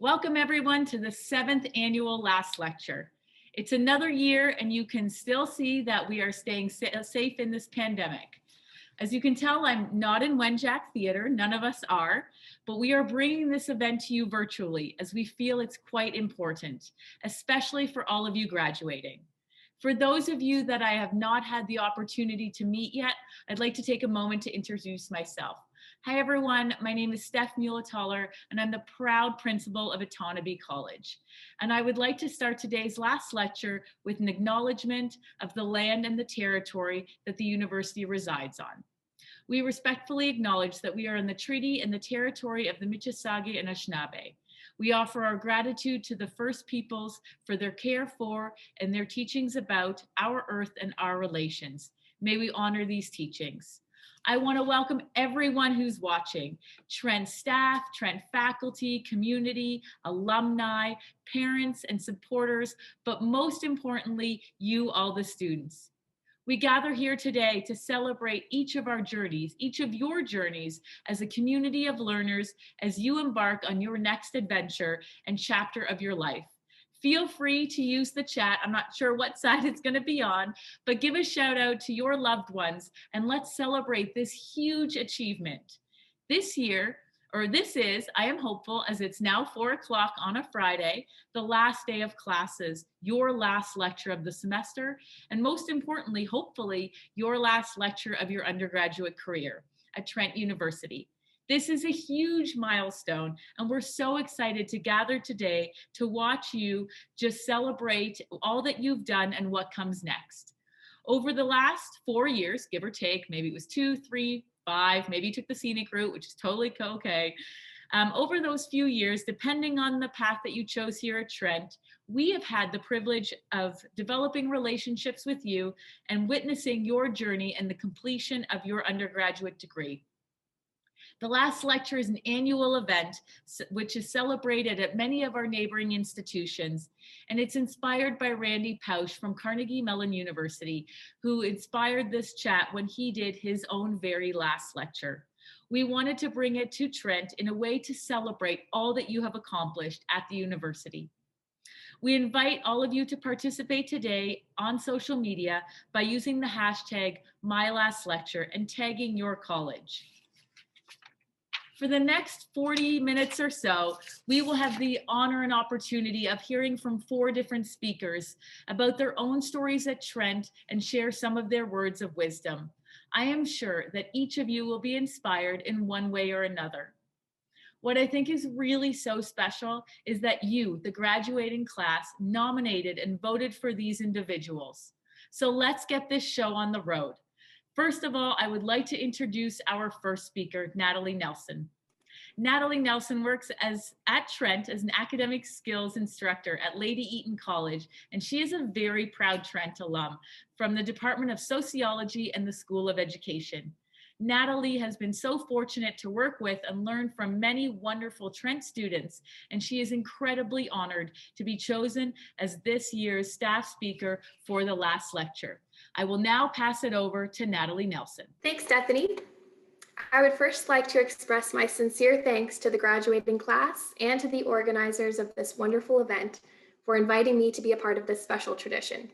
Welcome everyone to the 7th annual Last Lecture. It's another year and you can still see that we are staying safe in this pandemic. As you can tell, I'm not in Wenjack Theatre, none of us are, but we are bringing this event to you virtually as we feel it's quite important, especially for all of you graduating. For those of you that I have not had the opportunity to meet yet, I'd like to take a moment to introduce myself. Hi everyone, my name is Steph Muehletaler and I'm the proud principal of Etonaby College. And I would like to start today's last lecture with an acknowledgement of the land and the territory that the university resides on. We respectfully acknowledge that we are in the treaty and the territory of the Mississauga and Anishinaabe. We offer our gratitude to the First Peoples for their care for and their teachings about our earth and our relations. May we honor these teachings. I want to welcome everyone who's watching, Trent staff, Trent faculty, community, alumni, parents and supporters, but most importantly, you all the students. We gather here today to celebrate each of our journeys, each of your journeys as a community of learners as you embark on your next adventure and chapter of your life. Feel free to use the chat. I'm not sure what side it's going to be on, but give a shout out to your loved ones and let's celebrate this huge achievement. This is, I am hopeful, as it's now 4 o'clock on a Friday, the last day of classes, your last lecture of the semester, and most importantly, hopefully, your last lecture of your undergraduate career at Trent University. This is a huge milestone, and we're so excited to gather today to watch you just celebrate all that you've done and what comes next. Over the last 4 years, give or take, maybe it was 2, 3, 5, maybe you took the scenic route, which is totally okay. Over those few years, depending on the path that you chose here at Trent, we have had the privilege of developing relationships with you and witnessing your journey and the completion of your undergraduate degree. The last lecture is an annual event which is celebrated at many of our neighboring institutions, and it's inspired by Randy Pausch from Carnegie Mellon University, who inspired this chat when he did his own very last lecture. We wanted to bring it to Trent in a way to celebrate all that you have accomplished at the university. We invite all of you to participate today on social media by using the hashtag #MyLastLecture and tagging your college. For the next 40 minutes or so, we will have the honor and opportunity of hearing from 4 different speakers about their own stories at Trent and share some of their words of wisdom. I am sure that each of you will be inspired in one way or another. What I think is really so special is that you, the graduating class, nominated and voted for these individuals. So let's get this show on the road. First of all, I would like to introduce our first speaker, Natalie Nelson. Natalie Nelson works at Trent as an academic skills instructor at Lady Eaton College, and she is a very proud Trent alum from the Department of Sociology and the School of Education. Natalie has been so fortunate to work with and learn from many wonderful Trent students, and she is incredibly honored to be chosen as this year's staff speaker for the last lecture. I will now pass it over to Natalie Nelson. Thanks, Stephanie. I would first like to express my sincere thanks to the graduating class and to the organizers of this wonderful event for inviting me to be a part of this special tradition.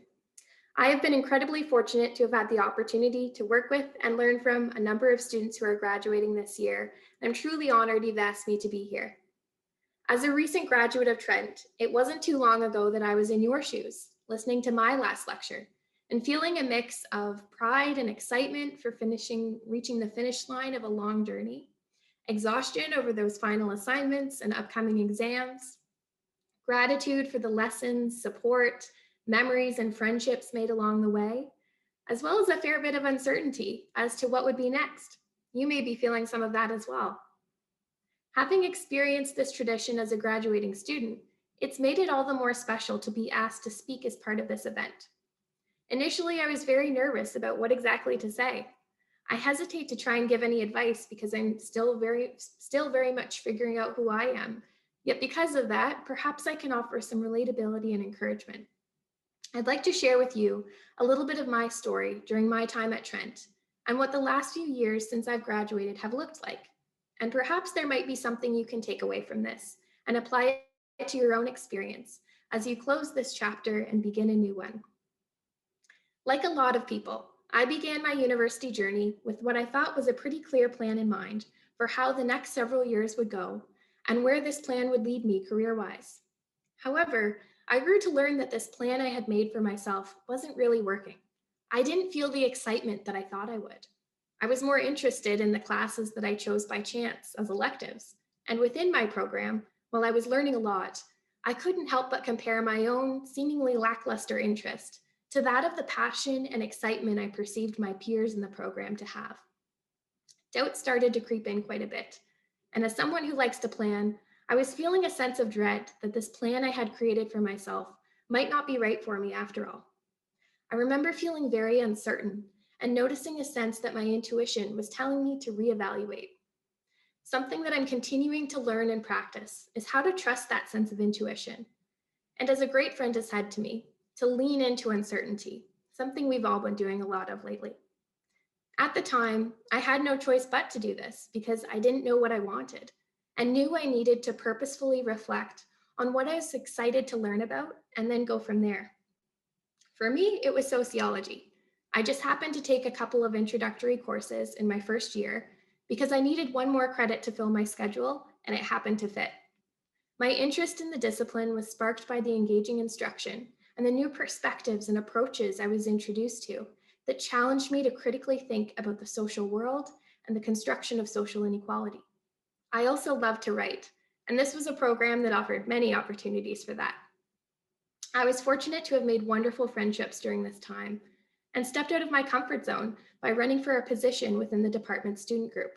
I have been incredibly fortunate to have had the opportunity to work with and learn from a number of students who are graduating this year. I'm truly honored you've asked me to be here. As a recent graduate of Trent, it wasn't too long ago that I was in your shoes, listening to my last lecture, and feeling a mix of pride and excitement for reaching the finish line of a long journey, exhaustion over those final assignments and upcoming exams, gratitude for the lessons, support, memories, and friendships made along the way, as well as a fair bit of uncertainty as to what would be next. You may be feeling some of that as well. Having experienced this tradition as a graduating student, it's made it all the more special to be asked to speak as part of this event. Initially, I was very nervous about what exactly to say. I hesitate to try and give any advice because I'm still very much figuring out who I am. Yet because of that, perhaps I can offer some relatability and encouragement. I'd like to share with you a little bit of my story during my time at Trent and what the last few years since I've graduated have looked like. And perhaps there might be something you can take away from this and apply it to your own experience as you close this chapter and begin a new one. Like a lot of people, I began my university journey with what I thought was a pretty clear plan in mind for how the next several years would go and where this plan would lead me career-wise. However, I grew to learn that this plan I had made for myself wasn't really working. I didn't feel the excitement that I thought I would. I was more interested in the classes that I chose by chance as electives, and within my program, while I was learning a lot, I couldn't help but compare my own seemingly lackluster interest to that of the passion and excitement I perceived my peers in the program to have. Doubt started to creep in quite a bit, and as someone who likes to plan, I was feeling a sense of dread that this plan I had created for myself might not be right for me after all. I remember feeling very uncertain and noticing a sense that my intuition was telling me to reevaluate. Something that I'm continuing to learn and practice is how to trust that sense of intuition. And as a great friend has said to me, to lean into uncertainty, something we've all been doing a lot of lately. At the time, I had no choice but to do this because I didn't know what I wanted and knew I needed to purposefully reflect on what I was excited to learn about and then go from there. For me, it was sociology. I just happened to take a couple of introductory courses in my first year because I needed one more credit to fill my schedule and it happened to fit. My interest in the discipline was sparked by the engaging instruction and the new perspectives and approaches I was introduced to that challenged me to critically think about the social world and the construction of social inequality. I also love to write, and this was a program that offered many opportunities for that. I was fortunate to have made wonderful friendships during this time and stepped out of my comfort zone by running for a position within the department student group.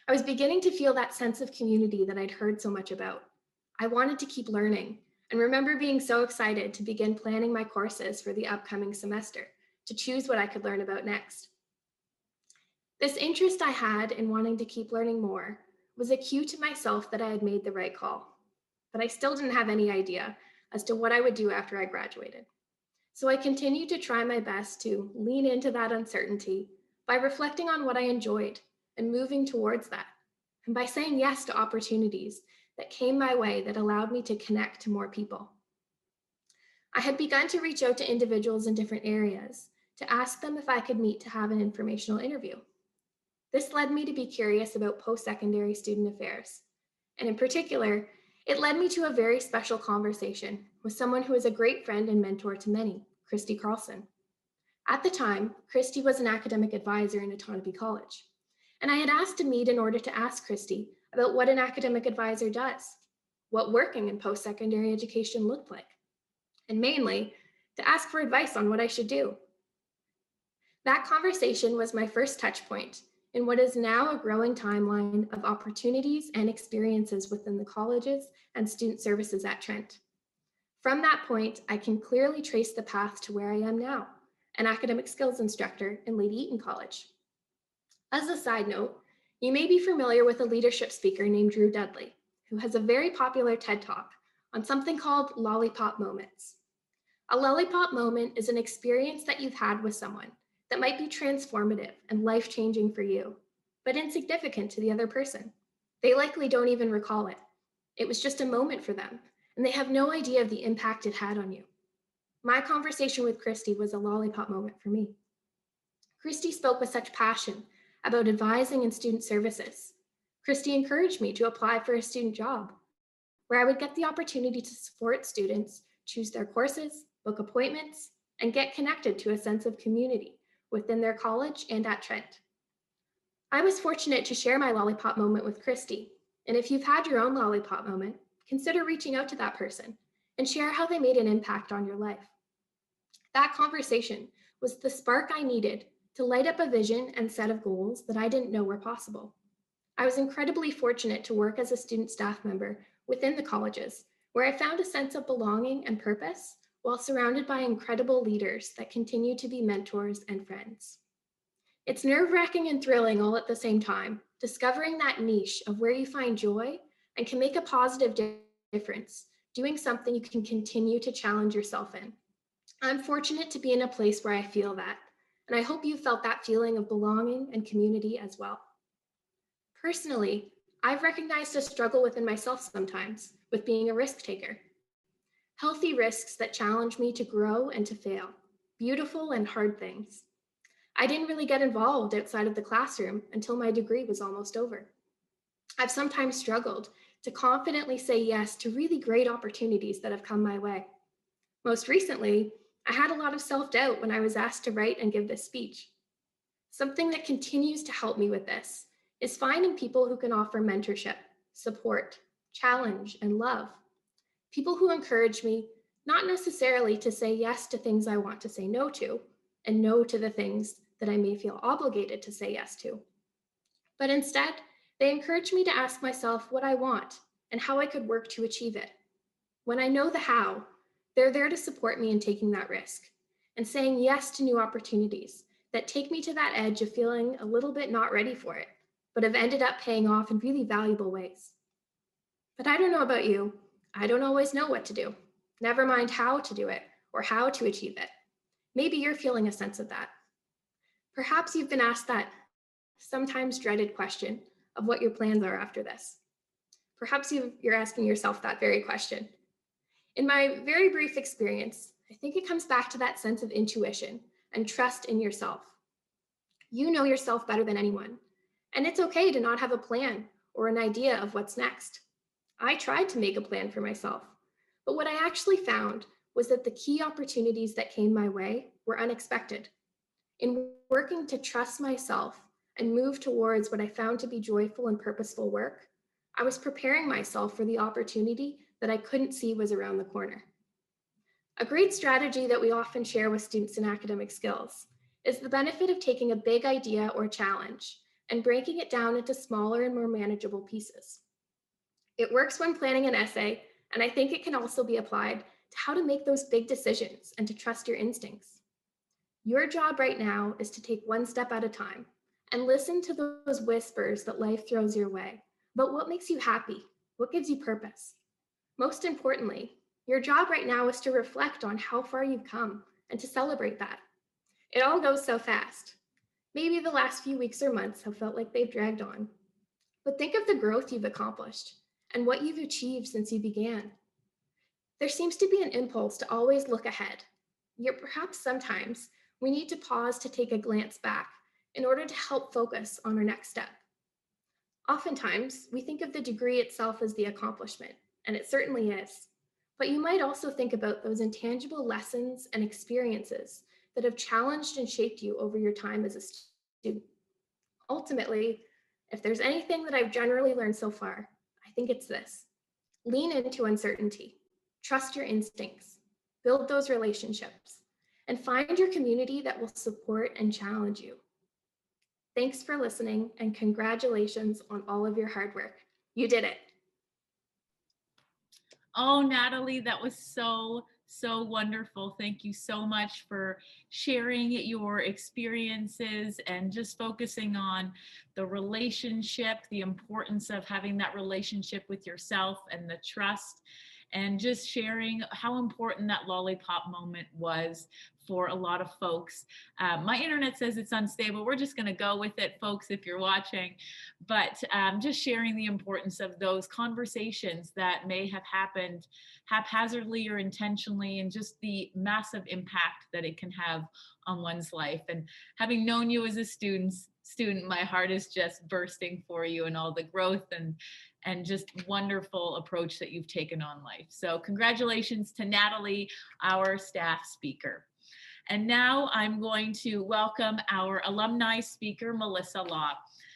I was beginning to feel that sense of community that I'd heard so much about. I wanted to keep learning and remember being so excited to begin planning my courses for the upcoming semester to choose what I could learn about next. This interest I had in wanting to keep learning more was a cue to myself that I had made the right call, but I still didn't have any idea as to what I would do after I graduated. So I continued to try my best to lean into that uncertainty by reflecting on what I enjoyed and moving towards that, and by saying yes to opportunities that came my way that allowed me to connect to more people. I had begun to reach out to individuals in different areas to ask them if I could meet to have an informational interview. This led me to be curious about post-secondary student affairs, and in particular, it led me to a very special conversation with someone who is a great friend and mentor to many, Christy Carlson. At the time, Christy was an academic advisor in Otonabee College, and I had asked to meet in order to ask Christy about what an academic advisor does, what working in post-secondary education looked like, and mainly to ask for advice on what I should do. That conversation was my first touch point in what is now a growing timeline of opportunities and experiences within the colleges and student services at Trent. From that point, I can clearly trace the path to where I am now, an academic skills instructor in Lady Eaton College. As a side note, you may be familiar with a leadership speaker named Drew Dudley, who has a very popular TED Talk on something called lollipop moments. A lollipop moment is an experience that you've had with someone that might be transformative and life-changing for you, but insignificant to the other person. They likely don't even recall it. It was just a moment for them, and they have no idea of the impact it had on you. My conversation with Christy was a lollipop moment for me. Christy spoke with such passion about advising in student services. Christy encouraged me to apply for a student job, where I would get the opportunity to support students choose their courses, book appointments, and get connected to a sense of community within their college and at Trent. I was fortunate to share my lollipop moment with Christy, and if you've had your own lollipop moment, consider reaching out to that person and share how they made an impact on your life. That conversation was the spark I needed to light up a vision and set of goals that I didn't know were possible. I was incredibly fortunate to work as a student staff member within the colleges, where I found a sense of belonging and purpose while surrounded by incredible leaders that continue to be mentors and friends. It's nerve-wracking and thrilling all at the same time, discovering that niche of where you find joy and can make a positive difference, doing something you can continue to challenge yourself in. I'm fortunate to be in a place where I feel that, and I hope you felt that feeling of belonging and community as well. Personally, I've recognized a struggle within myself sometimes with being a risk taker. Healthy risks that challenge me to grow and to fail, beautiful and hard things. I didn't really get involved outside of the classroom until my degree was almost over. I've sometimes struggled to confidently say yes to really great opportunities that have come my way. Most recently, I had a lot of self-doubt when I was asked to write and give this speech. Something that continues to help me with this is finding people who can offer mentorship, support, challenge, and love. People who encourage me not necessarily to say yes to things I want to say no to, and no to the things that I may feel obligated to say yes to, but instead, they encourage me to ask myself what I want and how I could work to achieve it. When I know the how, they're there to support me in taking that risk and saying yes to new opportunities that take me to that edge of feeling a little bit not ready for it, but have ended up paying off in really valuable ways. But I don't know about you. I don't always know what to do, never mind how to do it or how to achieve it. Maybe you're feeling a sense of that. Perhaps you've been asked that sometimes dreaded question of what your plans are after this. Perhaps you're asking yourself that very question. In my very brief experience, I think it comes back to that sense of intuition and trust in yourself. You know yourself better than anyone, and it's okay to not have a plan or an idea of what's next. I tried to make a plan for myself, but what I actually found was that the key opportunities that came my way were unexpected. In working to trust myself and move towards what I found to be joyful and purposeful work, I was preparing myself for the opportunity that I couldn't see was around the corner. A great strategy that we often share with students in academic skills is the benefit of taking a big idea or challenge and breaking it down into smaller and more manageable pieces. It works when planning an essay, and I think it can also be applied to how to make those big decisions and to trust your instincts. Your job right now is to take one step at a time and listen to those whispers that life throws your way. But what makes you happy? What gives you purpose? Most importantly, your job right now is to reflect on how far you've come and to celebrate that. It all goes so fast. Maybe the last few weeks or months have felt like they've dragged on. But think of the growth you've accomplished and what you've achieved since you began. There seems to be an impulse to always look ahead. Yet perhaps sometimes we need to pause to take a glance back in order to help focus on our next step. Oftentimes, we think of the degree itself as the accomplishment, and it certainly is. But you might also think about those intangible lessons and experiences that have challenged and shaped you over your time as a student. Ultimately, if there's anything that I've generally learned so far, I think it's this. Lean into uncertainty, trust your instincts, build those relationships, and find your community that will support and challenge you. Thanks for listening, and congratulations on all of your hard work. You did it. Oh, Natalie, that was so wonderful. Thank you so much for sharing your experiences and just focusing on the relationship, the importance of having that relationship with yourself and the trust, and just sharing how important that lollipop moment was for a lot of folks. My internet says it's unstable. We're just going to go with it, folks, if you're watching. But just sharing the importance of those conversations that may have happened haphazardly or intentionally, and just the massive impact that it can have on one's life. And having known you as a student, my heart is just bursting for you and all the growth and just wonderful approach that you've taken on life. So congratulations to Natalie, our staff speaker. And now I'm going to welcome our alumni speaker, Melissa Law.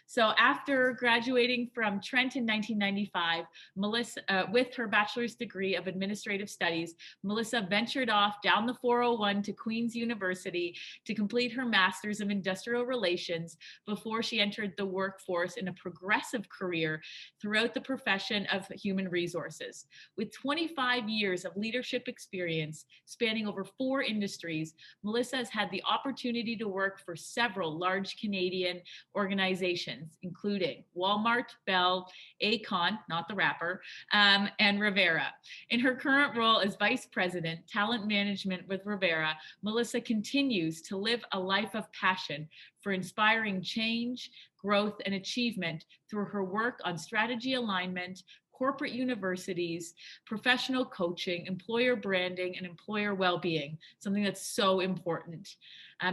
So after graduating from Trent in 1995, Melissa, with her bachelor's degree of administrative studies, Melissa ventured off down the 401 to Queen's University to complete her master's of industrial relations before she entered the workforce in a progressive career throughout the profession of human resources. With 25 years of leadership experience spanning over 4 industries, Melissa has had the opportunity to work for several large Canadian organizations, including Walmart, Bell, Akon, not the rapper, and Rivera. In her current role as Vice President, Talent Management with Rivera, Melissa continues to live a life of passion for inspiring change, growth, and achievement through her work on strategy alignment, corporate universities, professional coaching, employer branding, and employer well-being, something that's so important.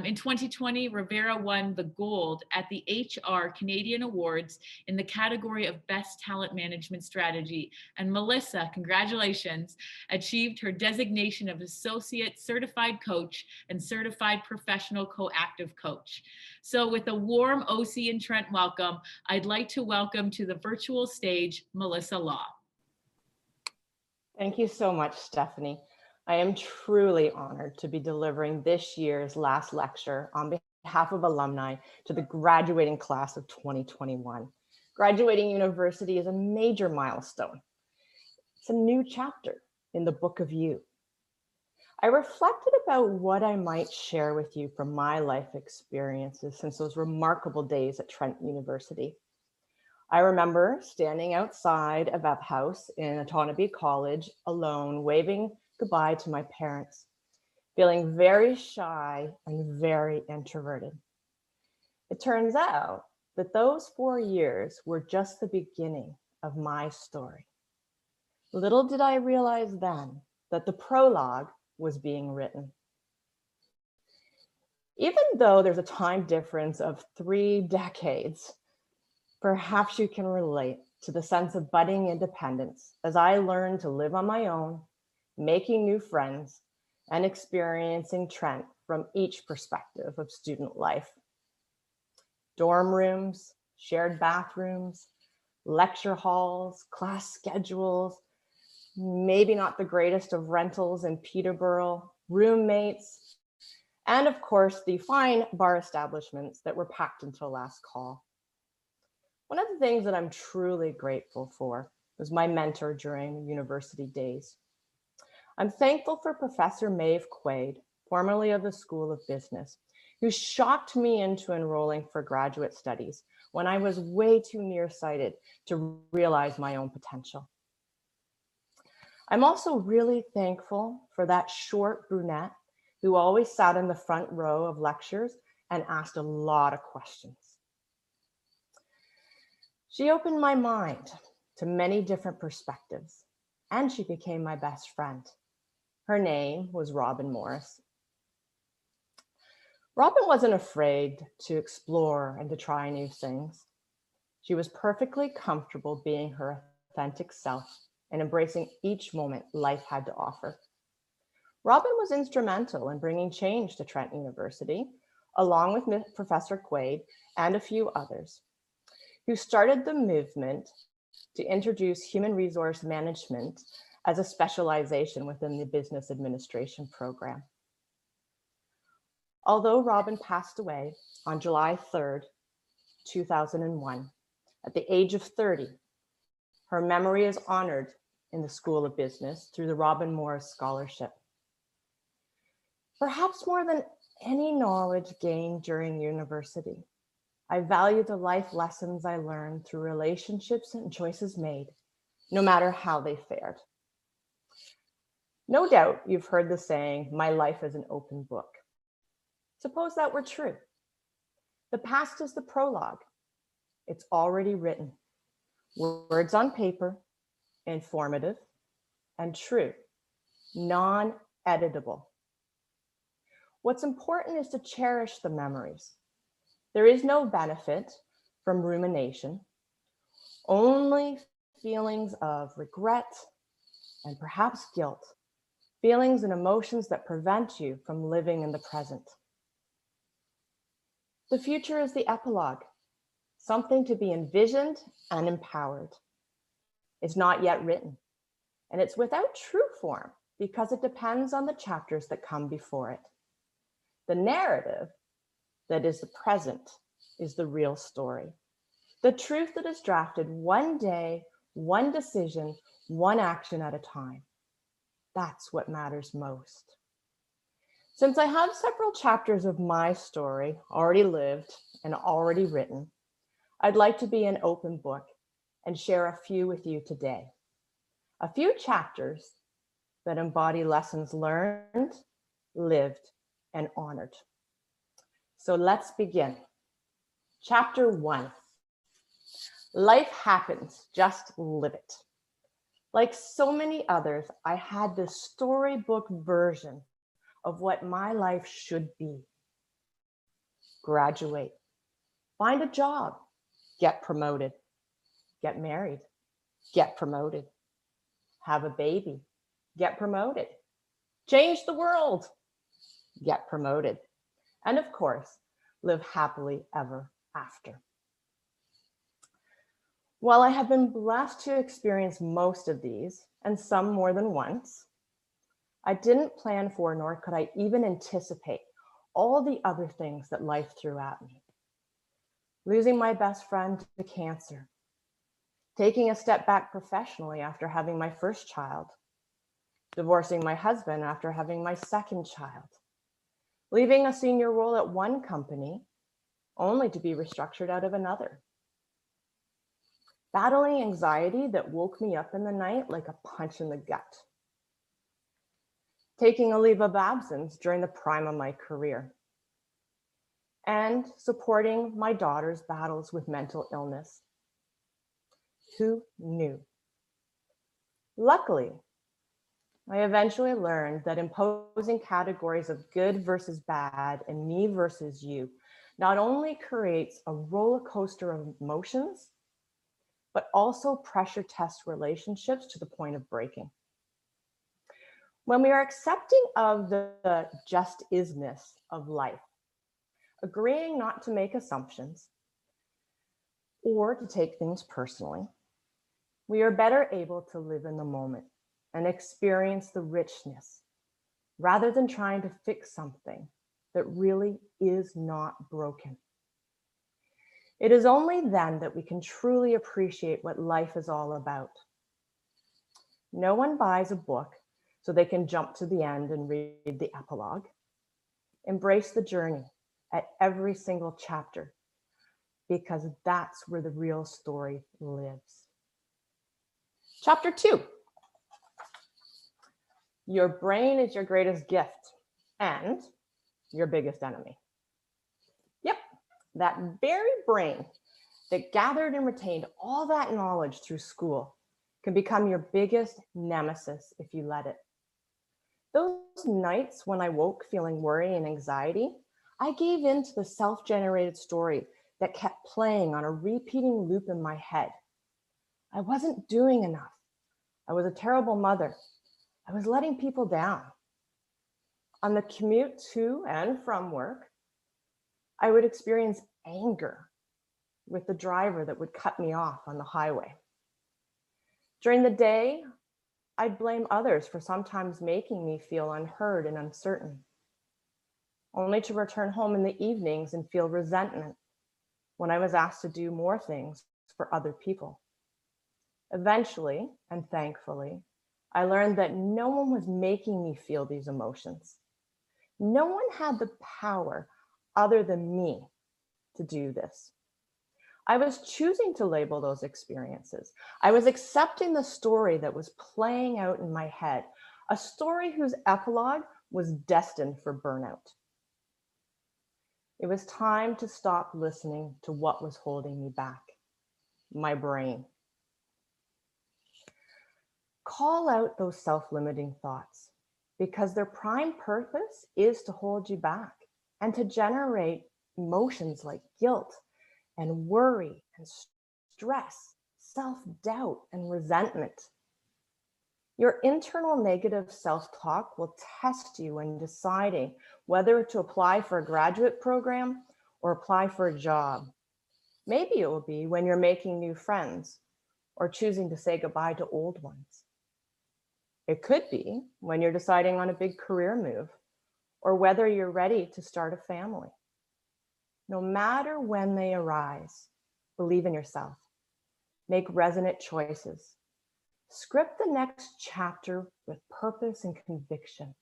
In 2020, Rivera won the gold at the HR Canadian Awards in the category of Best Talent Management Strategy. And Melissa, congratulations, achieved her designation of Associate Certified Coach and Certified Professional Coactive Coach. So with a warm OC and Trent welcome, I'd like to welcome to the virtual stage, Melissa Law. Thank you so much, Stephanie. I am truly honored to be delivering this year's last lecture on behalf of alumni to the graduating class of 2021. Graduating university is a major milestone. It's a new chapter in the book of you. I reflected about what I might share with you from my life experiences since those remarkable days at Trent University. I remember standing outside of a house in Otonabee College alone, waving goodbye to my parents, feeling very shy and very introverted. It turns out that those 4 years were just the beginning of my story. Little did I realize then that the prologue was being written. Even though there's a time difference of 3 decades, perhaps you can relate to the sense of budding independence as I learned to live on my own, making new friends, and experiencing Trent from each perspective of student life. Dorm rooms, shared bathrooms, lecture halls, class schedules, maybe not the greatest of rentals in Peterborough, roommates, and of course, the fine bar establishments that were packed until last call. One of the things that I'm truly grateful for was my mentor during university days. I'm thankful for Professor Maeve Quaid, formerly of the School of Business, who shocked me into enrolling for graduate studies when I was way too nearsighted to realize my own potential. I'm also really thankful for that short brunette who always sat in the front row of lectures and asked a lot of questions. She opened my mind to many different perspectives, and she became my best friend. Her name was Robin Morris. Robin wasn't afraid to explore and to try new things. She was perfectly comfortable being her authentic self and embracing each moment life had to offer. Robin was instrumental in bringing change to Trent University, along with Professor Quaid and a few others, who started the movement to introduce human resource management as a specialization within the business administration program. Although Robin passed away on July 3rd, 2001, at the age of 30, her memory is honored in the School of Business through the Robin Morris Scholarship. Perhaps more than any knowledge gained during university, I value the life lessons I learned through relationships and choices made, no matter how they fared. No doubt you've heard the saying, "My life is an open book." Suppose that were true. The past is the prologue. It's already written. Words on paper, informative and true, non-editable. What's important is to cherish the memories. There is no benefit from rumination, only feelings of regret and perhaps guilt, feelings and emotions that prevent you from living in the present. The future is the epilogue, something to be envisioned and empowered. It's not yet written, and it's without true form because it depends on the chapters that come before it. The narrative that is the present is the real story. The truth that is drafted one day, one decision, one action at a time. That's what matters most. Since I have several chapters of my story already lived and already written, I'd like to be an open book and share a few with you today. A few chapters that embody lessons learned, lived, and honored. So let's begin. Chapter 1. Life happens, just live it. Like so many others, I had this storybook version of what my life should be. Graduate, find a job, get promoted, get married, get promoted, have a baby, get promoted, change the world, get promoted, and of course, live happily ever after. While I have been blessed to experience most of these, and some more than once, I didn't plan for nor could I even anticipate all the other things that life threw at me. Losing my best friend to cancer, taking a step back professionally after having my first child, divorcing my husband after having my second child, leaving a senior role at one company only to be restructured out of another, battling anxiety that woke me up in the night like a punch in the gut, taking a leave of absence during the prime of my career, and supporting my daughter's battles with mental illness. Who knew? Luckily, I eventually learned that imposing categories of good versus bad and me versus you not only creates a roller coaster of emotions, but also pressure tests relationships to the point of breaking. When we are accepting of the just isness of life, agreeing not to make assumptions or to take things personally, we are better able to live in the moment and experience the richness rather than trying to fix something that really is not broken. It is only then that we can truly appreciate what life is all about. No one buys a book so they can jump to the end and read the epilogue. Embrace the journey at every single chapter, because that's where the real story lives. Chapter 2. Your brain is your greatest gift and your biggest enemy. Yep, that very brain that gathered and retained all that knowledge through school can become your biggest nemesis if you let it. Those nights when I woke feeling worry and anxiety, I gave in to the self-generated story that kept playing on a repeating loop in my head. I wasn't doing enough. I was a terrible mother. I was letting people down. On the commute to and from work, I would experience anger with the driver that would cut me off on the highway. During the day, I'd blame others for sometimes making me feel unheard and uncertain, only to return home in the evenings and feel resentment when I was asked to do more things for other people. Eventually, and thankfully, I learned that no one was making me feel these emotions. No one had the power other than me to do this. I was choosing to label those experiences. I was accepting the story that was playing out in my head, a story whose epilogue was destined for burnout. It was time to stop listening to what was holding me back, my brain. Call out those self-limiting thoughts because their prime purpose is to hold you back and to generate emotions like guilt and worry and stress, self-doubt and resentment. Your internal negative self-talk will test you when deciding whether to apply for a graduate program or apply for a job. Maybe it will be when you're making new friends or choosing to say goodbye to old ones. It could be when you're deciding on a big career move or whether you're ready to start a family. No matter when they arise, believe in yourself. Make resonant choices. Script the next chapter with purpose and conviction,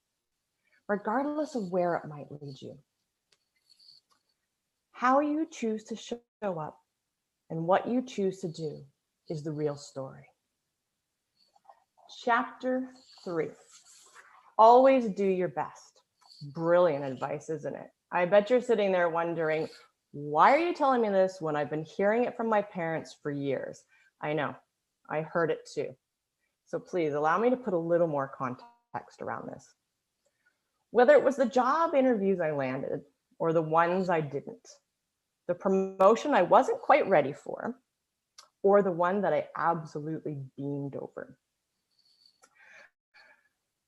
regardless of where it might lead you. How you choose to show up and what you choose to do is the real story. Chapter 3. Always do your best. Brilliant advice, isn't it? I bet you're sitting there wondering, Why are you telling me this when I've been hearing it from my parents for years? I know, I heard it too. So please allow me to put a little more context around this. Whether it was the job interviews I landed or the ones I didn't, the promotion I wasn't quite ready for, or the one that I absolutely beamed over.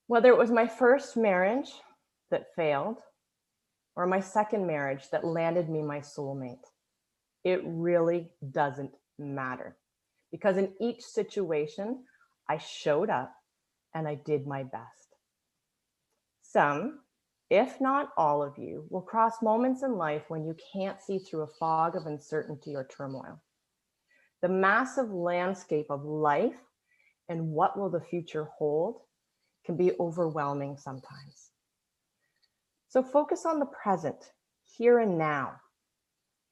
Whether it was my first marriage that failed or my second marriage that landed me my soulmate, it really doesn't matter, because in each situation, I showed up and I did my best. Some, if not all of you, will cross moments in life when you can't see through a fog of uncertainty or turmoil. The massive landscape of life and what will the future hold can be overwhelming sometimes. So focus on the present, here and now,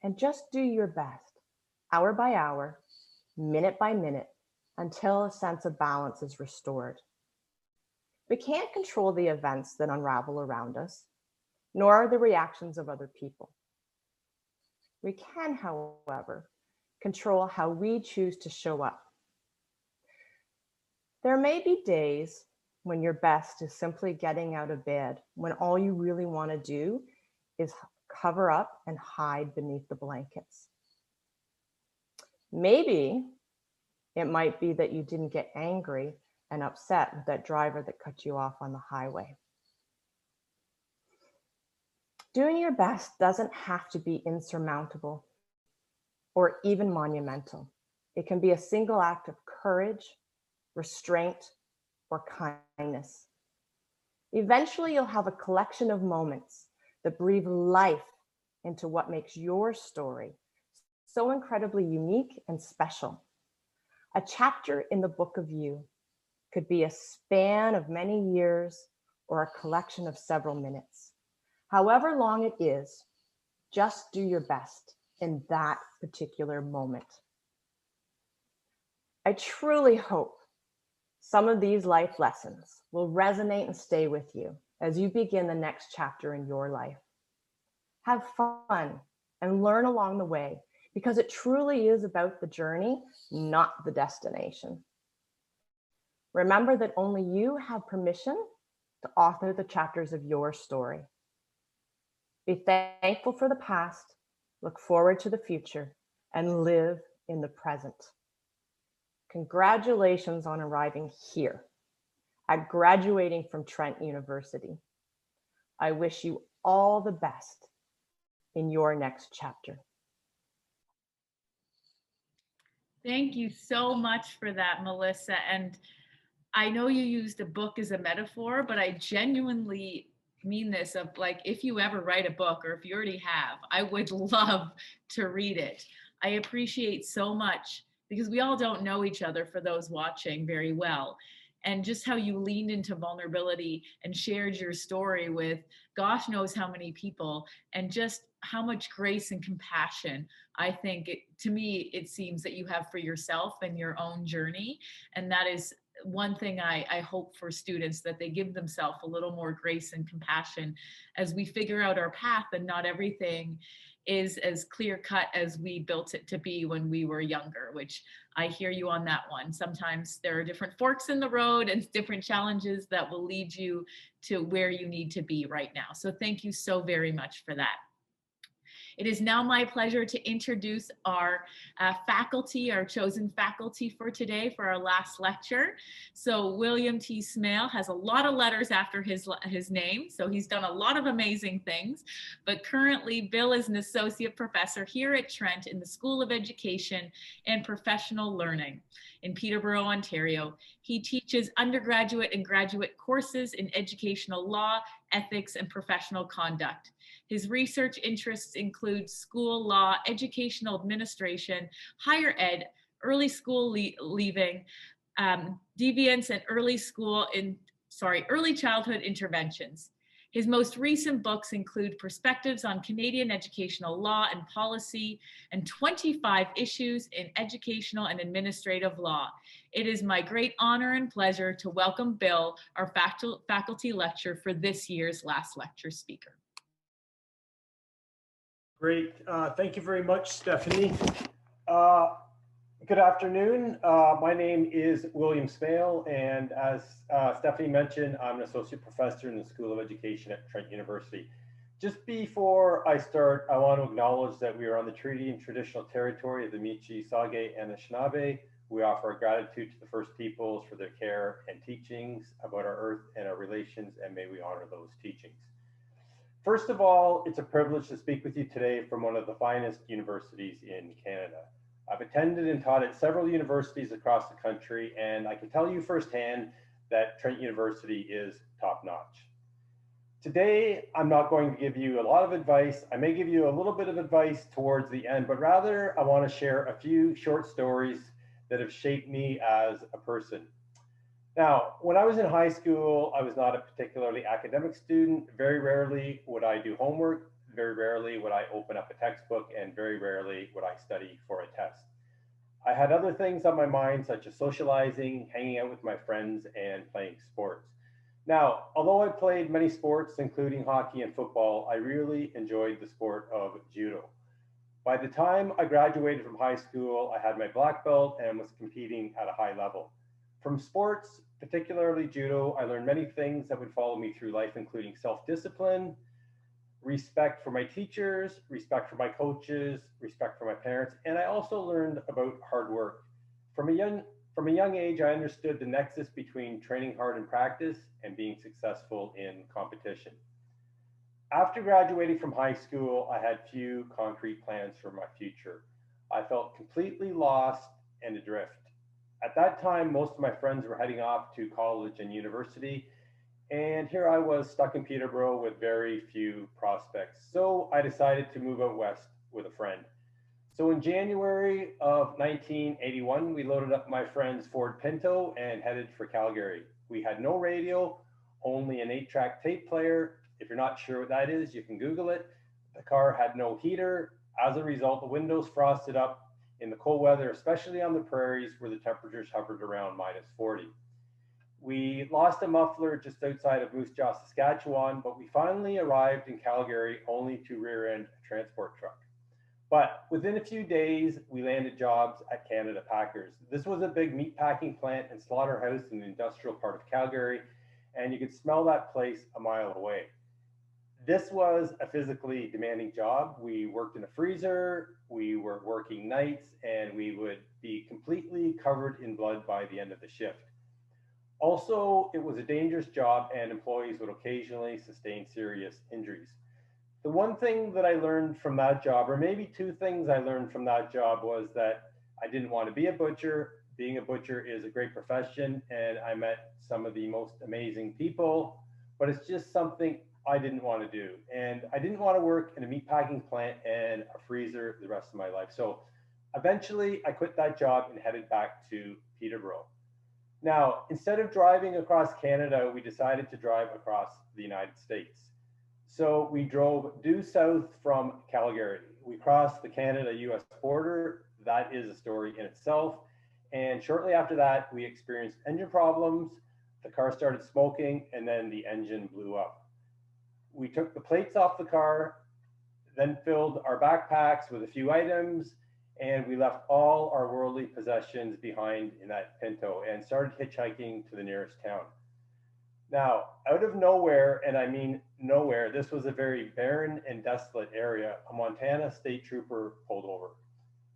and just do your best, hour by hour, minute by minute, until a sense of balance is restored. We can't control the events that unravel around us, nor the reactions of other people. We can, however, control how we choose to show up. There may be days when your best is simply getting out of bed, when all you really want to do is cover up and hide beneath the blankets. Maybe it might be that you didn't get angry and upset with that driver that cut you off on the highway. Doing your best doesn't have to be insurmountable or even monumental. It can be a single act of courage, restraint, or kindness. Eventually, you'll have a collection of moments that breathe life into what makes your story so incredibly unique and special. A chapter in the book of you could be a span of many years or a collection of several minutes. However long it is, just do your best in that particular moment. I truly hope some of these life lessons will resonate and stay with you as you begin the next chapter in your life. Have fun and learn along the way, because it truly is about the journey, not the destination. Remember that only you have permission to author the chapters of your story. Be thankful for the past, look forward to the future, and live in the present. Congratulations on arriving here at graduating from Trent University. I wish you all the best in your next chapter. Thank you so much for that, Melissa. And I know you used a book as a metaphor, but I genuinely mean this of like, if you ever write a book, or if you already have, I would love to read it. I appreciate so much, because we all don't know each other, for those watching, very well. And just how you leaned into vulnerability and shared your story with gosh knows how many people, and just how much grace and compassion, I think, to me, it seems that you have for yourself and your own journey. And that is one thing I hope for students, that they give themselves a little more grace and compassion as we figure out our path, and not everything is as clear cut as we built it to be when we were younger, which I hear you on that one. Sometimes there are different forks in the road and different challenges that will lead you to where you need to be right now. So thank you so very much for that. It is now my pleasure to introduce our faculty, our chosen faculty for today for our last lecture. So William T. Smail has a lot of letters after his name, so he's done a lot of amazing things. But currently, Bill is an associate professor here at Trent in the School of Education and Professional Learning in Peterborough, Ontario. He teaches undergraduate and graduate courses in educational law, ethics, and professional conduct. His research interests include school law, educational administration, higher ed, early school leaving, deviance, and early childhood interventions. His most recent books include Perspectives on Canadian Educational Law and Policy and 25 Issues in Educational and Administrative Law. It is my great honor and pleasure to welcome Bill, our faculty lecturer, for this year's last lecture speaker. Great. Thank you very much, Stephanie. Uh, Good afternoon. My name is William Smail, and as Stephanie mentioned, I'm an associate professor in the School of Education at Trent University. Just before I start, I want to acknowledge that we are on the treaty and traditional territory of the Michi, Sage, and Anishinaabe. We offer our gratitude to the First Peoples for their care and teachings about our earth and our relations, and may we honor those teachings. First of all, it's a privilege to speak with you today from one of the finest universities in Canada. I've attended and taught at several universities across the country, and I can tell you firsthand that Trent University is top notch. Today, I'm not going to give you a lot of advice. I may give you a little bit of advice towards the end, but rather I want to share a few short stories that have shaped me as a person. Now, when I was in high school, I was not a particularly academic student. Very rarely would I do homework. Very rarely would I open up a textbook, and very rarely would I study for a test. I had other things on my mind, such as socializing, hanging out with my friends, and playing sports. Now, although I played many sports, including hockey and football, I really enjoyed the sport of judo. By the time I graduated from high school, I had my black belt and was competing at a high level. From sports, particularly judo, I learned many things that would follow me through life, including self-discipline, respect for my teachers, respect for my coaches, respect for my parents, and I also learned about hard work. From a young age, I understood the nexus between training hard in practice and being successful in competition. After graduating from high school, I had few concrete plans for my future. I felt completely lost and adrift. At that time, most of my friends were heading off to college and university, and here I was stuck in Peterborough with very few prospects. So I decided to move out west with a friend. So in January of 1981, we loaded up my friend's Ford Pinto and headed for Calgary. We had no radio, only an 8-track tape player. If you're not sure what that is, you can Google it. The car had no heater. As a result, the windows frosted up in the cold weather, especially on the prairies where the temperatures hovered around -40. We lost a muffler just outside of Moose Jaw, Saskatchewan, but we finally arrived in Calgary only to rear-end a transport truck. But within a few days, we landed jobs at Canada Packers. This was a big meat packing plant and slaughterhouse in the industrial part of Calgary, and you could smell that place a mile away. This was a physically demanding job. We worked in a freezer, we were working nights, and we would be completely covered in blood by the end of the shift. Also, it was a dangerous job and employees would occasionally sustain serious injuries. The one thing that I learned from that job, or maybe two things I learned from that job, was that I didn't want to be a butcher. Being a butcher is a great profession, and I met some of the most amazing people, but it's just something I didn't want to do. And I didn't want to work in a meatpacking plant and a freezer the rest of my life. So eventually I quit that job and headed back to Peterborough. Now, instead of driving across Canada, we decided to drive across the United States. So we drove due south from Calgary. We crossed the Canada-US border. That is a story in itself. And shortly after that, we experienced engine problems. The car started smoking, and then the engine blew up. We took the plates off the car, then filled our backpacks with a few items, and we left all our worldly possessions behind in that Pinto and started hitchhiking to the nearest town. Now, out of nowhere, and I mean nowhere, this was a very barren and desolate area, a Montana state trooper pulled over.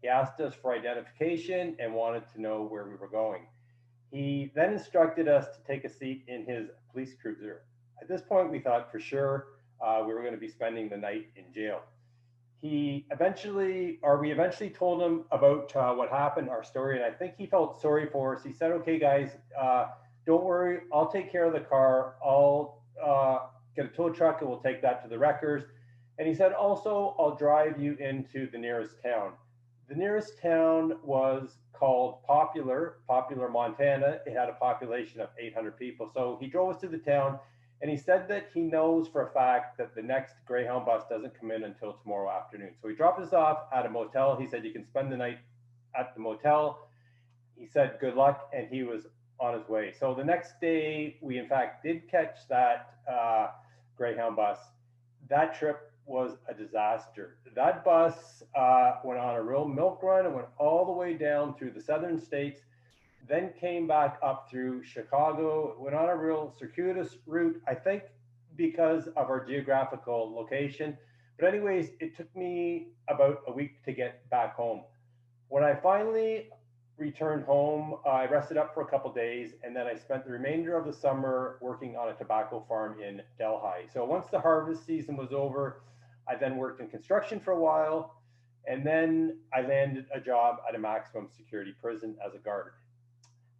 He asked us for identification and wanted to know where we were going. He then instructed us to take a seat in his police cruiser. At this point, we thought for sure we were going to be spending the night in jail. We eventually told him about what happened, our story, and I think he felt sorry for us. He said, "Okay, guys, don't worry, I'll take care of the car. I'll get a tow truck and we'll take that to the wreckers." And he said, "Also, I'll drive you into the nearest town." The nearest town was called Popular, Montana. It had a population of 800 people. So he drove us to the town, and he said that he knows for a fact that the next Greyhound bus doesn't come in until tomorrow afternoon. So he dropped us off at a motel. He said, "You can spend the night at the motel." He said, "Good luck," and he was on his way. So the next day, we in fact did catch that Greyhound bus. That trip was a disaster. That bus went on a real milk run. It went all the way down through the southern states, then came back up through Chicago. It went on a real circuitous route, I think because of our geographical location. But anyways, it took me about a week to get back home. When I finally returned home, I rested up for a couple days, and then I spent the remainder of the summer working on a tobacco farm in Delhi. So once the harvest season was over, I then worked in construction for a while, and then I landed a job at a maximum security prison as a guard.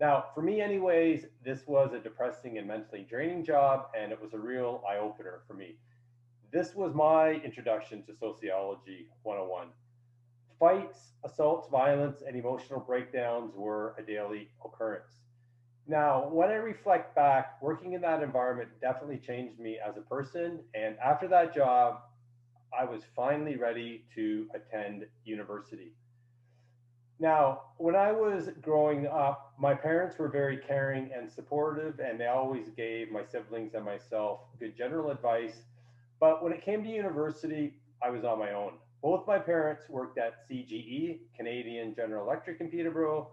Now, for me anyways, this was a depressing and mentally draining job, and it was a real eye-opener for me. This was my introduction to Sociology 101. Fights, assaults, violence, and emotional breakdowns were a daily occurrence. Now, when I reflect back, working in that environment definitely changed me as a person. And after that job, I was finally ready to attend university. Now, when I was growing up, my parents were very caring and supportive, and they always gave my siblings and myself good general advice. But when it came to university, I was on my own. Both my parents worked at CGE, Canadian General Electric in Peterborough,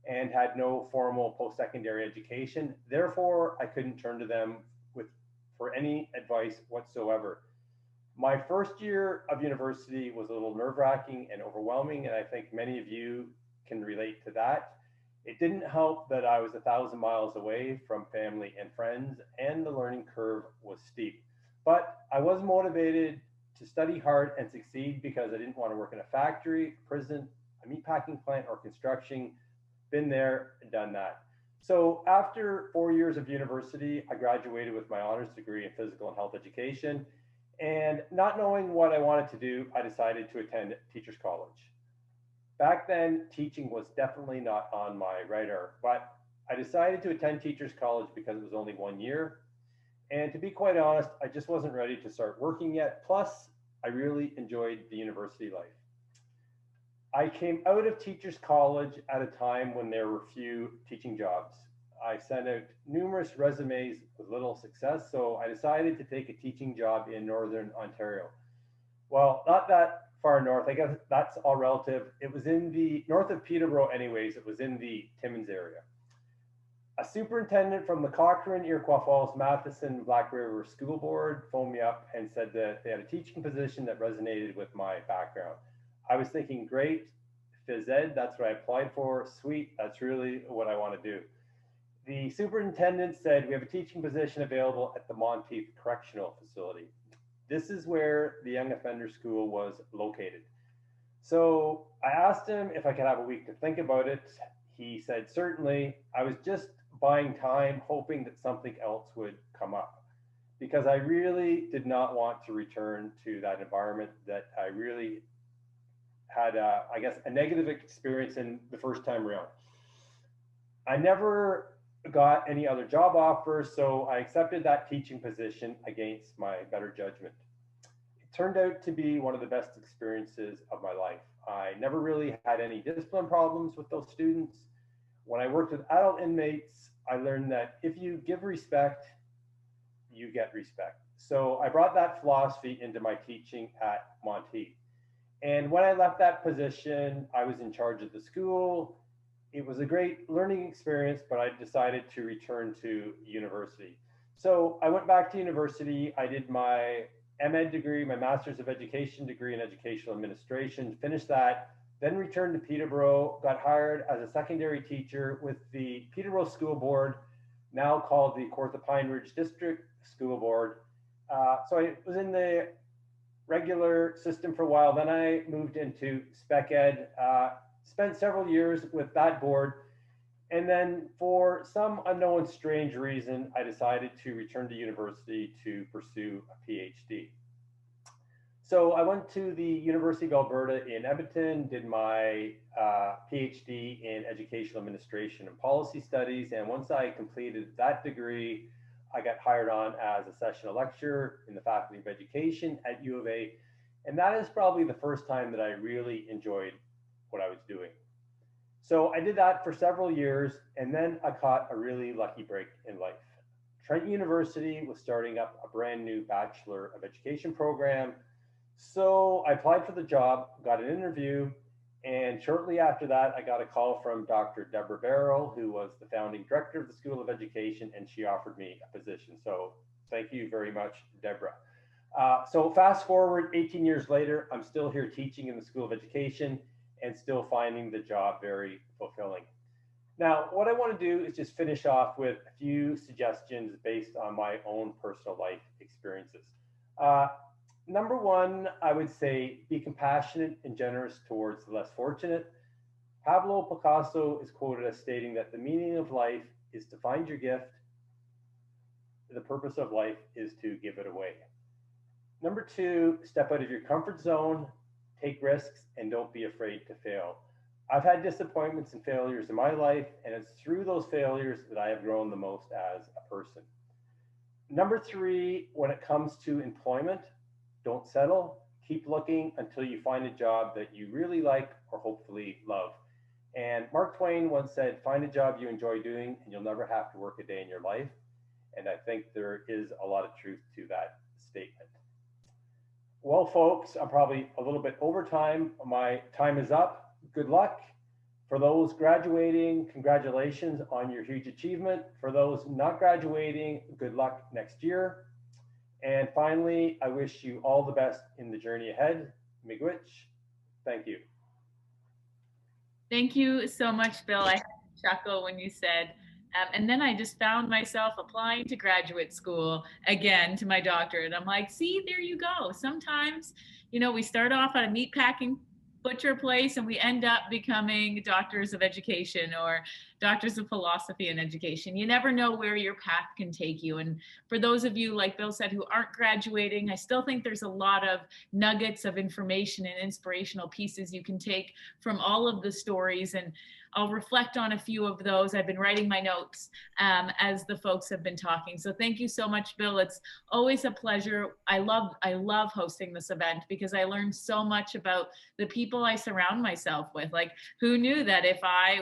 and had no formal post-secondary education. Therefore, I couldn't turn to them for any advice whatsoever. My first year of university was a little nerve-wracking and overwhelming, and I think many of you can relate to that. It didn't help that I was 1,000 miles away from family and friends, and the learning curve was steep. But I was motivated to study hard and succeed because I didn't want to work in a factory, prison, a meatpacking plant, or construction. Been there, done that. So after 4 years of university, I graduated with my honors degree in physical and health education. And not knowing what I wanted to do, I decided to attend Teachers College. Back then, teaching was definitely not on my radar, but I decided to attend Teachers College because it was only 1 year. And to be quite honest, I just wasn't ready to start working yet. Plus, I really enjoyed the university life. I came out of Teachers College at a time when there were few teaching jobs. I sent out numerous resumes with little success, so I decided to take a teaching job in Northern Ontario. Well, not that far north, I guess that's all relative. It was in the north of Peterborough anyways, it was in the Timmins area. A superintendent from the Cochrane, Iroquois Falls, Matheson, Black River School Board phoned me up and said that they had a teaching position that resonated with my background. I was thinking, great, phys ed, that's what I applied for. Sweet, that's really what I want to do. The superintendent said, we have a teaching position available at the Monteith Correctional Facility. This is where the Young Offender School was located. So I asked him if I could have a week to think about it. He said, certainly. I was just buying time, hoping that something else would come up, because I really did not want to return to that environment that I really had, I guess, a negative experience in the first time around. I never got any other job offers, so I accepted that teaching position against my better judgment. It turned out to be one of the best experiences of my life. I never really had any discipline problems with those students. When I worked with adult inmates, I learned that if you give respect, you get respect. So I brought that philosophy into my teaching at Monteith. And when I left that position, I was in charge of the school. It was a great learning experience, but I decided to return to university. So I went back to university. I did my MEd degree, my Master's of Education degree in Educational Administration, finished that, then returned to Peterborough, got hired as a secondary teacher with the Peterborough School Board, now called the Kawartha Pine Ridge District School Board. So I was in the regular system for a while. Then I moved into spec ed, spent several years with that board. And then for some unknown strange reason, I decided to return to university to pursue a PhD. So I went to the University of Alberta in Edmonton, did my PhD in Educational Administration and Policy Studies. And once I completed that degree, I got hired on as a sessional lecturer in the Faculty of Education at U of A. And that is probably the first time that I really enjoyed what I was doing. So I did that for several years, and then I caught a really lucky break in life. Trent University was starting up a brand new Bachelor of Education program. So I applied for the job, got an interview, and shortly after that, I got a call from Dr. Deborah Barrow, who was the founding director of the School of Education, and she offered me a position. So thank you very much, Deborah. So fast forward 18 years later, I'm still here teaching in the School of Education and still finding the job very fulfilling. Now, what I want to do is just finish off with a few suggestions based on my own personal life experiences. Uh, Number one, I would say be compassionate and generous towards the less fortunate. Pablo Picasso is quoted as stating that the meaning of life is to find your gift. The purpose of life is to give it away. Number two, step out of your comfort zone, take risks, and don't be afraid to fail. I've had disappointments and failures in my life, and it's through those failures that I have grown the most as a person. Number three, when it comes to employment, don't settle. Keep looking until you find a job that you really like or hopefully love. And Mark Twain once said, find a job you enjoy doing and you'll never have to work a day in your life. And I think there is a lot of truth to that statement. Well, folks, I'm probably a little bit over time. My time is up. Good luck. For those graduating, congratulations on your huge achievement. For those not graduating, good luck next year. And finally, I wish you all the best in the journey ahead. Miigwech. Thank you. Thank you so much, Bill. I had to chuckle when you said, and then I just found myself applying to graduate school again to my doctorate. I'm like, see, there you go. Sometimes, you know, we start off at a meatpacking butcher place and we end up becoming doctors of education or doctors of philosophy and education. You never know where your path can take you. And for those of you, like Bill said, who aren't graduating, I still think there's a lot of nuggets of information and inspirational pieces you can take from all of the stories. And I'll reflect on a few of those. I've been writing my notes as the folks have been talking. So thank you so much, Bill. It's always a pleasure. I love hosting this event because I learned so much about the people I surround myself with. Like, who knew that if I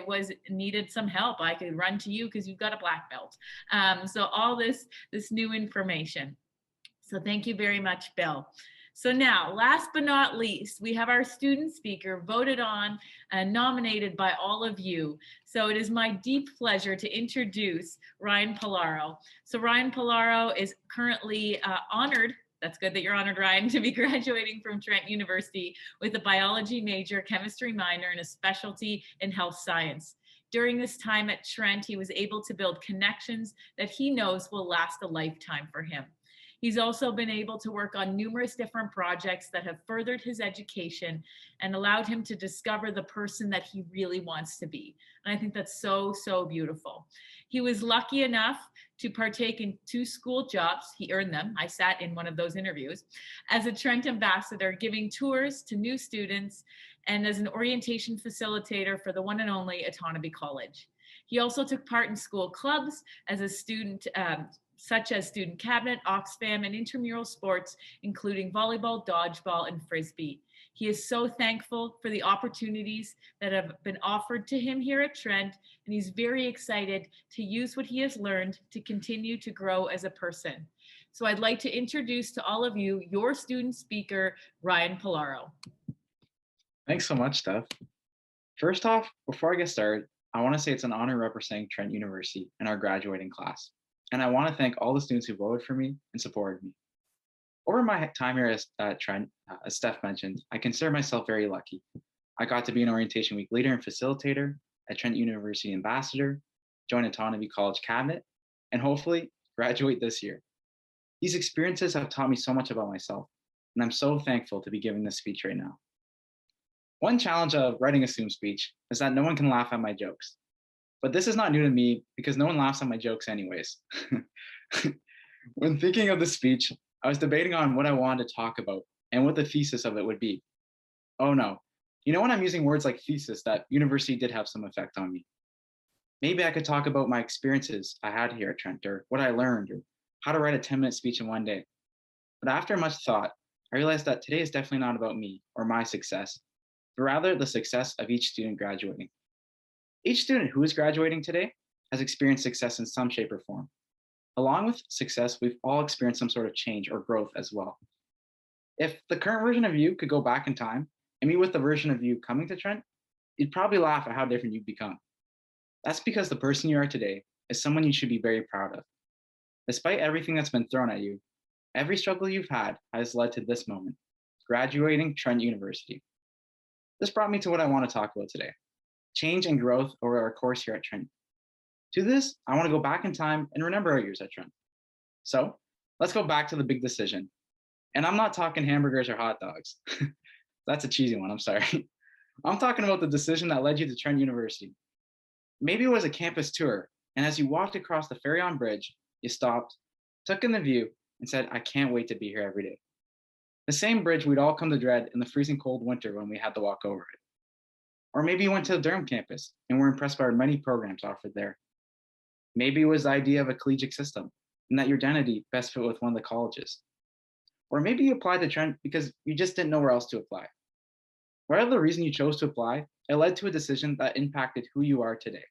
needed some help, I could run to you because you've got a black belt. So all this new information. So thank you very much, Bill. So now, last but not least, we have our student speaker voted on and nominated by all of you. So it is my deep pleasure to introduce Ryan Polaro. So Ryan Polaro is currently honored. That's good that you're honored, Ryan, to be graduating from Trent University with a biology major, chemistry minor, and a specialty in health science. During this time at Trent, he was able to build connections that he knows will last a lifetime for him. He's also been able to work on numerous different projects that have furthered his education and allowed him to discover the person that he really wants to be. And I think that's so, so beautiful. He was lucky enough to partake in 2 school jobs. He earned them. I sat in one of those interviews as a Trent ambassador, giving tours to new students and as an orientation facilitator for the one and only Autonomy College. He also took part in school clubs as a student, such as student cabinet, Oxfam, and intramural sports, including volleyball, dodgeball, and frisbee. He is so thankful for the opportunities that have been offered to him here at Trent, and he's very excited to use what he has learned to continue to grow as a person. So I'd like to introduce to all of you your student speaker, Ryan Polaro. Thanks so much, Steph. First off, before I get started, I want to say it's an honor representing Trent University and our graduating class. And I want to thank all the students who voted for me and supported me. Over my time here at Trent, as Steph mentioned, I consider myself very lucky. I got to be an orientation week leader and facilitator, a Trent University ambassador, join Autonomy College cabinet, and hopefully graduate this year. These experiences have taught me so much about myself, and I'm so thankful to be giving this speech right now. One challenge of writing a Zoom speech is that no one can laugh at my jokes. But this is not new to me because no one laughs at my jokes anyways. When thinking of the speech, I was debating on what I wanted to talk about and what the thesis of it would be. Oh no, you know when I'm using words like thesis, that university did have some effect on me. Maybe I could talk about my experiences I had here at Trent, or what I learned, or how to write a 10-minute speech in one day. But after much thought, I realized that today is definitely not about me or my success, but rather the success of each student graduating. Each student who is graduating today has experienced success in some shape or form. Along with success, we've all experienced some sort of change or growth as well. If the current version of you could go back in time and meet with the version of you coming to Trent, you'd probably laugh at how different you've become. That's because the person you are today is someone you should be very proud of. Despite everything that's been thrown at you, every struggle you've had has led to this moment, graduating Trent University. This brought me to what I want to talk about today, change and growth over our course here at Trent. To this, I want to go back in time and remember our years at Trent. So let's go back to the big decision. And I'm not talking hamburgers or hot dogs. That's a cheesy one, I'm sorry. I'm talking about the decision that led you to Trent University. Maybe it was a campus tour, and as you walked across the Ferry-on Bridge, you stopped, took in the view, and said, I can't wait to be here every day. The same bridge we'd all come to dread in the freezing cold winter when we had to walk over it. Or maybe you went to the Durham campus and were impressed by our many programs offered there. Maybe it was the idea of a collegiate system and that your identity best fit with one of the colleges. Or maybe you applied to Trent because you just didn't know where else to apply. Whatever the reason you chose to apply, it led to a decision that impacted who you are today.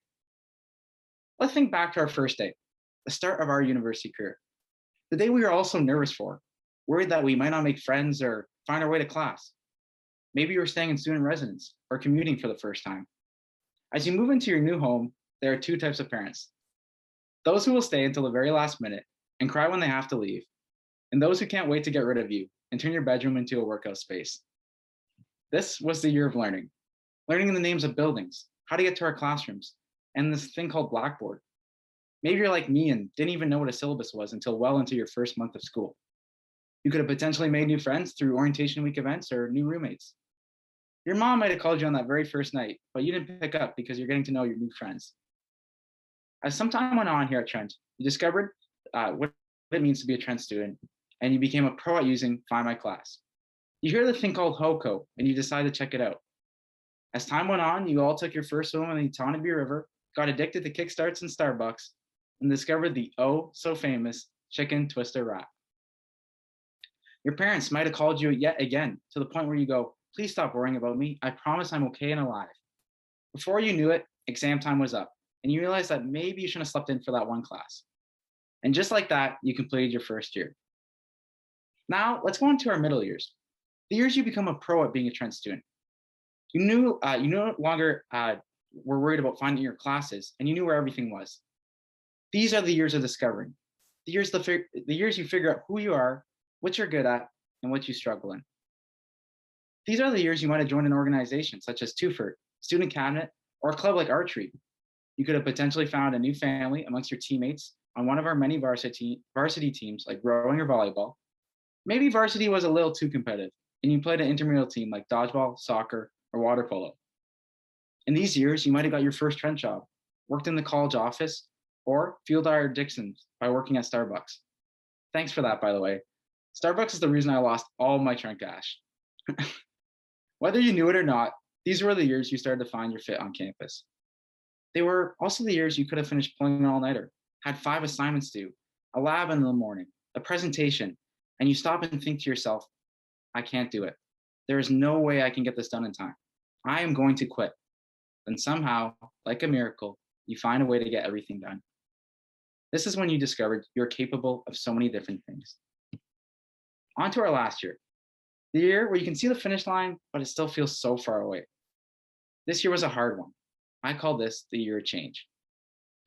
Let's think back to our first day, the start of our university career. The day we were all so nervous for, worried that we might not make friends or find our way to class. Maybe you were staying in student residence or commuting for the first time. As you move into your new home, there are two types of parents. Those who will stay until the very last minute and cry when they have to leave, and those who can't wait to get rid of you and turn your bedroom into a workout space. This was the year of learning the names of buildings, how to get to our classrooms, and this thing called Blackboard. Maybe you're like me and didn't even know what a syllabus was until well into your first month of school. You could have potentially made new friends through orientation week events or new roommates. Your mom might have called you on that very first night, but you didn't pick up because you're getting to know your new friends. As some time went on here at Trent, you discovered what it means to be a Trent student, and you became a pro at using Find My Class. You hear the thing called HOCO, and you decide to check it out. As time went on, you all took your first swim in the Tonabee River, got addicted to Kickstarts and Starbucks, and discovered the oh so famous chicken twister wrap. Your parents might have called you yet again to the point where you go, please stop worrying about me. I promise I'm okay and alive. Before you knew it, exam time was up, and you realized that maybe you shouldn't have slept in for that one class. And just like that, you completed your first year. Now, let's go into our middle years. The years you become a pro at being a Trent student. You no longer were worried about finding your classes, and you knew where everything was. These are the years of discovering. The years you figure out who you are, what you're good at, and what you struggle in. These are the years you might have joined an organization such as TUFERT, Student Cabinet, or a club like archery. You could have potentially found a new family amongst your teammates on one of our many varsity teams like rowing or volleyball. Maybe varsity was a little too competitive, and you played an intramural team like dodgeball, soccer, or water polo. In these years, you might have got your first Trent job, worked in the college office, or fueled our addictions by working at Starbucks. Thanks for that, by the way. Starbucks is the reason I lost all my Trent cash. Whether you knew it or not, these were the years you started to find your fit on campus. They were also the years you could have finished pulling an all-nighter, had 5 assignments due, a lab in the morning, a presentation, and you stop and think to yourself, I can't do it. There is no way I can get this done in time. I am going to quit. Then somehow, like a miracle, you find a way to get everything done. This is when you discovered you're capable of so many different things. On to our last year, the year where you can see the finish line, but it still feels so far away. This year was a hard one. I call this the year of change.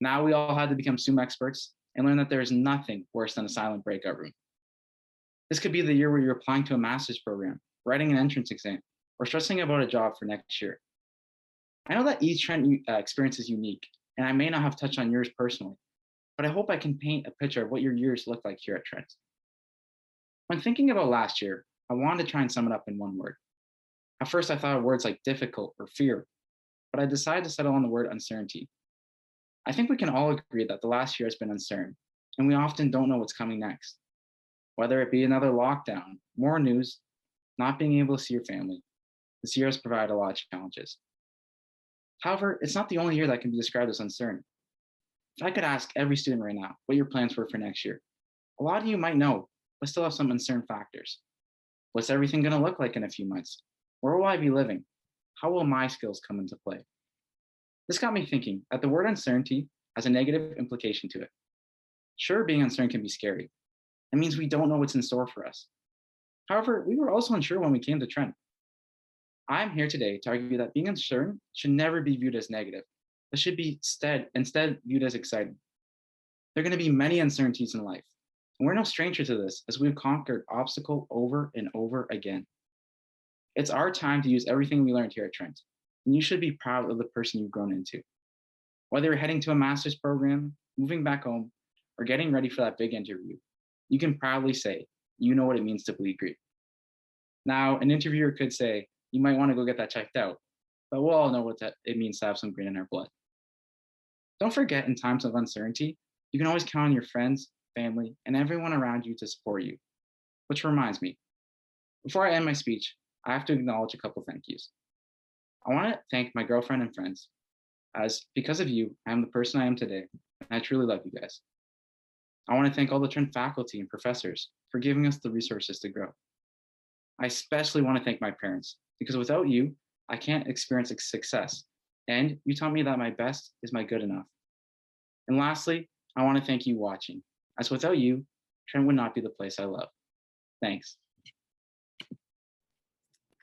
Now we all had to become Zoom experts and learn that there is nothing worse than a silent breakout room. This could be the year where you're applying to a master's program, writing an entrance exam, or stressing about a job for next year. I know that each Trent experience is unique, and I may not have touched on yours personally, but I hope I can paint a picture of what your years look like here at Trent. When thinking about last year, I wanted to try and sum it up in one word. At first, I thought of words like difficult or fear, but I decided to settle on the word uncertainty. I think we can all agree that the last year has been uncertain, and we often don't know what's coming next. Whether it be another lockdown, more news, not being able to see your family, this year has provided a lot of challenges. However, it's not the only year that can be described as uncertain. If I could ask every student right now what your plans were for next year, a lot of you might know, but still have some uncertain factors. What's everything going to look like in a few months? Where will I be living? How will my skills come into play? This got me thinking that the word uncertainty has a negative implication to it. Sure, being uncertain can be scary. It means we don't know what's in store for us. However, we were also unsure when we came to Trent. I'm here today to argue that being uncertain should never be viewed as negative. It should be instead viewed as exciting. There are going to be many uncertainties in life, and we're no stranger to this as we've conquered obstacle over and over again. It's our time to use everything we learned here at Trent, and you should be proud of the person you've grown into. Whether you're heading to a master's program, moving back home, or getting ready for that big interview, you can proudly say, you know what it means to bleed green. Now, an interviewer could say, you might want to go get that checked out, but we'll all know what it means to have some green in our blood. Don't forget, in times of uncertainty, you can always count on your friends, family, and everyone around you to support you. Which reminds me, before I end my speech, I have to acknowledge a couple thank yous. I want to thank my girlfriend and friends, as because of you, I am the person I am today, and I truly love you guys. I want to thank all the Trent faculty and professors for giving us the resources to grow. I especially want to thank my parents, because without you, I can't experience success, and you taught me that my best is my good enough. And lastly, I want to thank you watching, as without you, Trent would not be the place I love. Thanks.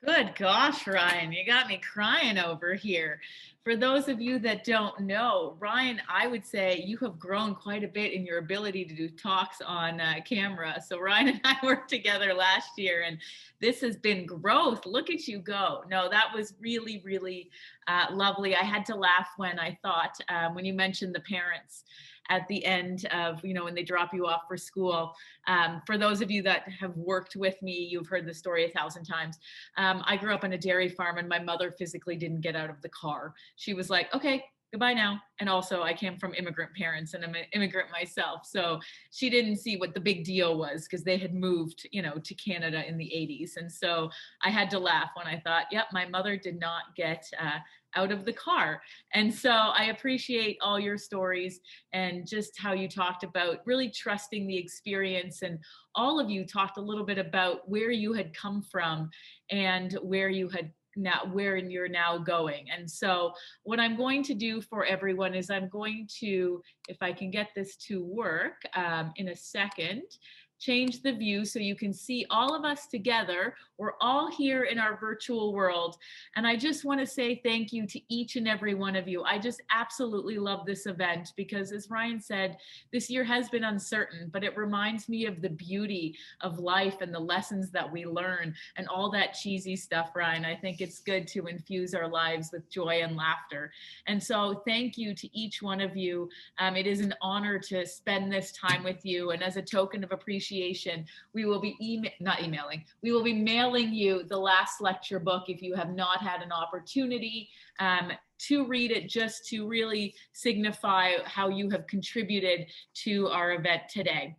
Good gosh, Ryan, you got me crying over here. For those of you that don't know, Ryan, I would say you have grown quite a bit in your ability to do talks on camera. So Ryan and I worked together last year, and this has been growth. Look at you go. No, that was really, really lovely. I had to laugh when I thought, when you mentioned the parents at the end of, when they drop you off for school. For those of you that have worked with me, you've heard the story 1,000 times. I grew up on a dairy farm, and my mother physically didn't get out of the car. She was like, okay, goodbye now. And also I came from immigrant parents, and I'm an immigrant myself. So she didn't see what the big deal was, because they had moved, to Canada in the 80s. And so I had to laugh when I thought, yep, my mother did not get out of the car. And so I appreciate all your stories and just how you talked about really trusting the experience. And all of you talked a little bit about where you had come from and where you're now going. And so what I'm going to do for everyone is I'm going to, if I can get this to work in a second, change the view so you can see all of us together. We're all here in our virtual world. And I just want to say thank you to each and every one of you. I just absolutely love this event because, as Ryan said, this year has been uncertain, but it reminds me of the beauty of life and the lessons that we learn and all that cheesy stuff, Ryan. I think it's good to infuse our lives with joy and laughter. And so thank you to each one of you. It is an honor to spend this time with you. And as a token of appreciation, we will be we will be mailing you the last lecture book if you have not had an opportunity to read it, just to really signify how you have contributed to our event today.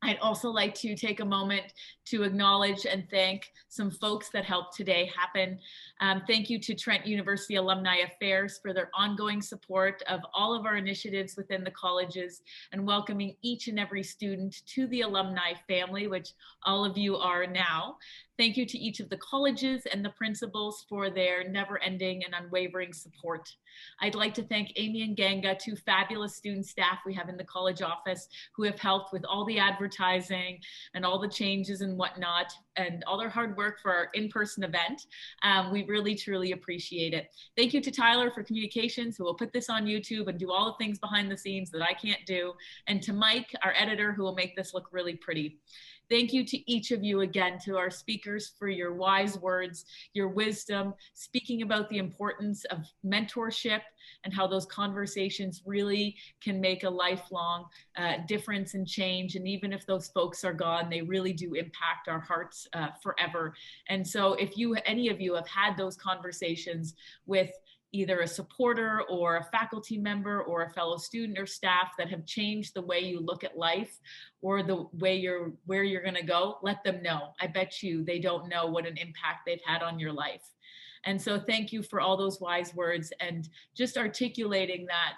I'd also like to take a moment to acknowledge and thank some folks that helped today happen. Thank you to Trent University Alumni Affairs for their ongoing support of all of our initiatives within the colleges and welcoming each and every student to the alumni family, which all of you are now. Thank you to each of the colleges and the principals for their never-ending and unwavering support. I'd like to thank Amy and Ganga, two fabulous student staff we have in the college office who have helped with all the advertising and all the changes and whatnot, and all their hard work for our in-person event. We really, truly appreciate it. Thank you to Tyler for communications, who will put this on YouTube and do all the things behind the scenes that I can't do. And to Mike, our editor, who will make this look really pretty. Thank you to each of you again, to our speakers, for your wise words, your wisdom, speaking about the importance of mentorship and how those conversations really can make a lifelong difference and change. And even if those folks are gone, they really do impact our hearts forever. And so if any of you have had those conversations with either a supporter or a faculty member or a fellow student or staff that have changed the way you look at life or the way where you're going to go, let them know. I bet you they don't know what an impact they've had on your life. And so thank you for all those wise words and just articulating that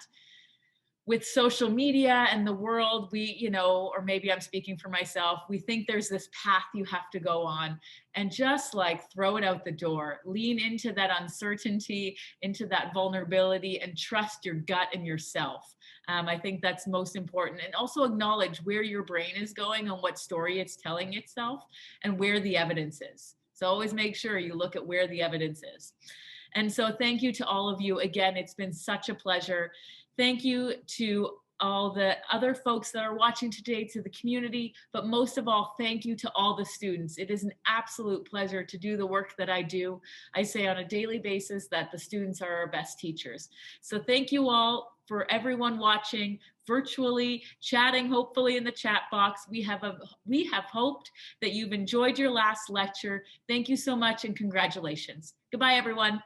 with social media and the world, we, you know, or maybe I'm speaking for myself, we think there's this path you have to go on, and just like throw it out the door. Lean into that uncertainty, into that vulnerability, and trust your gut and yourself. I think that's most important. And also acknowledge where your brain is going and what story it's telling itself and where the evidence is. So always make sure you look at where the evidence is. And so thank you to all of you. Again, it's been such a pleasure. Thank you to all the other folks that are watching today, to the community, but most of all, thank you to all the students. It is an absolute pleasure to do the work that I do. I say on a daily basis that the students are our best teachers. So thank you all, for everyone watching virtually, chatting, hopefully in the chat box. We have hoped that you've enjoyed your last lecture. Thank you so much and congratulations. Goodbye, everyone.